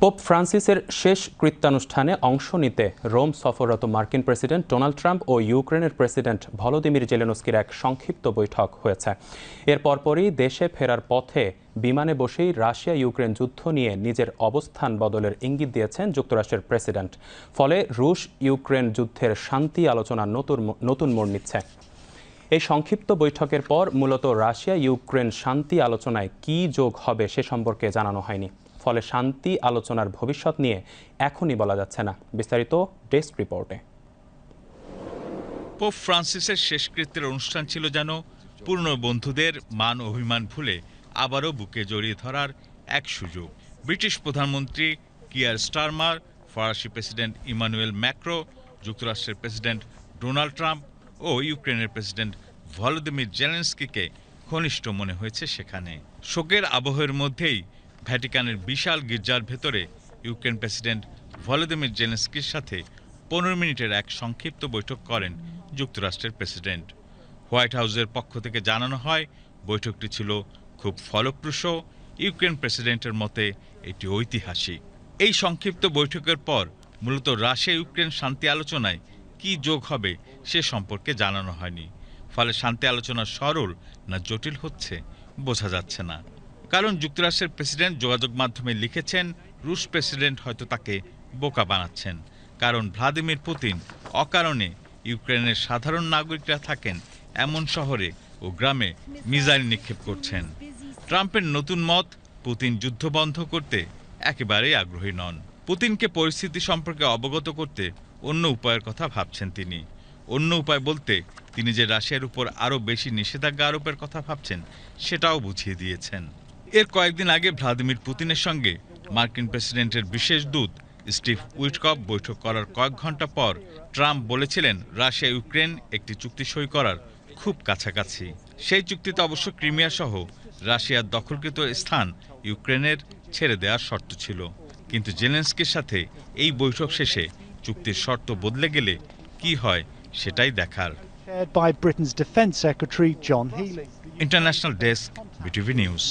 Pope ফ্রান্সিসের শেষ কৃত্যানুষ্ঠানে অংশ নিতে রোম সফররত মার্কিন প্রেসিডেন্ট ডোনাল্ড ট্রাম্প ও ইউক্রেনের প্রেসিডেন্ট ভলোদিমির জেলেনস্কির এক সংক্ষিপ্ত বৈঠক হয়েছে। এর পরপরই দেশে ফেরার পথে বিমানে বসেই রাশিয়া ইউক্রেন যুদ্ধ নিয়ে নিজের অবস্থান বদলের ইঙ্গিত দিয়েছেন যুক্তরাষ্ট্রের প্রেসিডেন্ট। ফলে রুশ ইউক্রেন যুদ্ধের শান্তি আলোচনা নতুন মোড় নিচ্ছে। এই সংক্ষিপ্ত বৈঠকের পর মূলত রাশিয়া ইউক্রেন শান্তি আলোচনায় কী যোগ হবে সে সম্পর্কে জানানো হয়নি। ফলে শান্তি আলোচনার ভবিষ্যৎ নিয়ে এখনই বলা যাচ্ছে না। বিস্তারিত ডেস্ক রিপোর্টে। পোপ ফ্রান্সিসের শেষকৃত্যের অনুষ্ঠান ছিল যেন পুরনো বন্ধুদের মান অভিমান ভুলে আবারও বুকে জড়িয়ে ধরার এক সুযোগ। ব্রিটিশ প্রধানমন্ত্রী কিয়ার স্টারমার, ফরাসি প্রেসিডেন্ট ইমানুয়েল ম্যাক্রো, যুক্তরাষ্ট্রের প্রেসিডেন্ট ডোনাল্ড ট্রাম্প ও ইউক্রেনের প্রেসিডেন্ট ভলোদিমির জেলেনস্কিকে ঘনিষ্ঠ মনে হয়েছে সেখানে। শোকের আবহের মধ্যেই ভ্যাটিকানের বিশাল গির্জার ভেতরে ইউক্রেন প্রেসিডেন্ট ভলোদিমির জেলেনস্কির সাথে 15 মিনিটের এক সংক্ষিপ্ত বৈঠক করেন যুক্তরাষ্ট্রের প্রেসিডেন্ট। হোয়াইট হাউসের পক্ষ থেকে জানানো হয়, বৈঠকটি ছিল খুব ফলপ্রসূ। ইউক্রেন প্রেসিডেন্টের মতে এটি ঐতিহাসিক। এই সংক্ষিপ্ত বৈঠকের পর মূলত রাশিয়া ইউক্রেন শান্তি আলোচনায় কী যোগ হবে সে সম্পর্কে জানানো হয়নি। ফলে শান্তি আলোচনা সরল না জটিল হচ্ছে বোঝা যাচ্ছে না। কারণ যুক্তরাষ্ট্রের প্রেসিডেন্ট যোগাযোগ মাধ্যমে লিখেছেন, রুশ প্রেসিডেন্ট হয়তো তাকে বোকা বানাচ্ছেন। কারণ ভ্লাদিমির পুতিন অকারণে ইউক্রেনের সাধারণ নাগরিকরা থাকেন এমন শহরে ও গ্রামে মিসাইল নিক্ষেপ করছেন। ট্রাম্পের নতুন মত, পুতিন যুদ্ধ বন্ধ করতে একেবারেই আগ্রহী নন। পুতিনকে পরিস্থিতি সম্পর্কে অবগত করতে অন্য উপায়ের কথা ভাবছেন তিনি। অন্য উপায় বলতে তিনি যে রাশিয়ার উপর আরও বেশি নিষেধাজ্ঞা আরোপের কথা ভাবছেন সেটাও বুঝিয়ে দিয়েছেন। এর কয়েকদিন আগে ভ্লাদিমির পুতিনের সঙ্গে মার্কিন প্রেসিডেন্টের বিশেষ দূত স্টিভ উইটকফ বৈঠক করার কয়েক ঘন্টা পর ট্রাম্প বলেছিলেন, রাশিয়া ইউক্রেন একটি চুক্তি সই করার খুব কাছাকাছি। সেই চুক্তিতে অবশ্য ক্রিমিয়া সহ রাশিয়ার দখলকৃত স্থান ইউক্রেনের ছেড়ে দেওয়ার শর্ত ছিল। কিন্তু জেলেনস্কির সাথে এই বৈঠক শেষে চুক্তির শর্ত বদলে গেলে কি হয় সেটাই দেখার। By Britain's Defence Secretary John Healey. International desk, BTV news.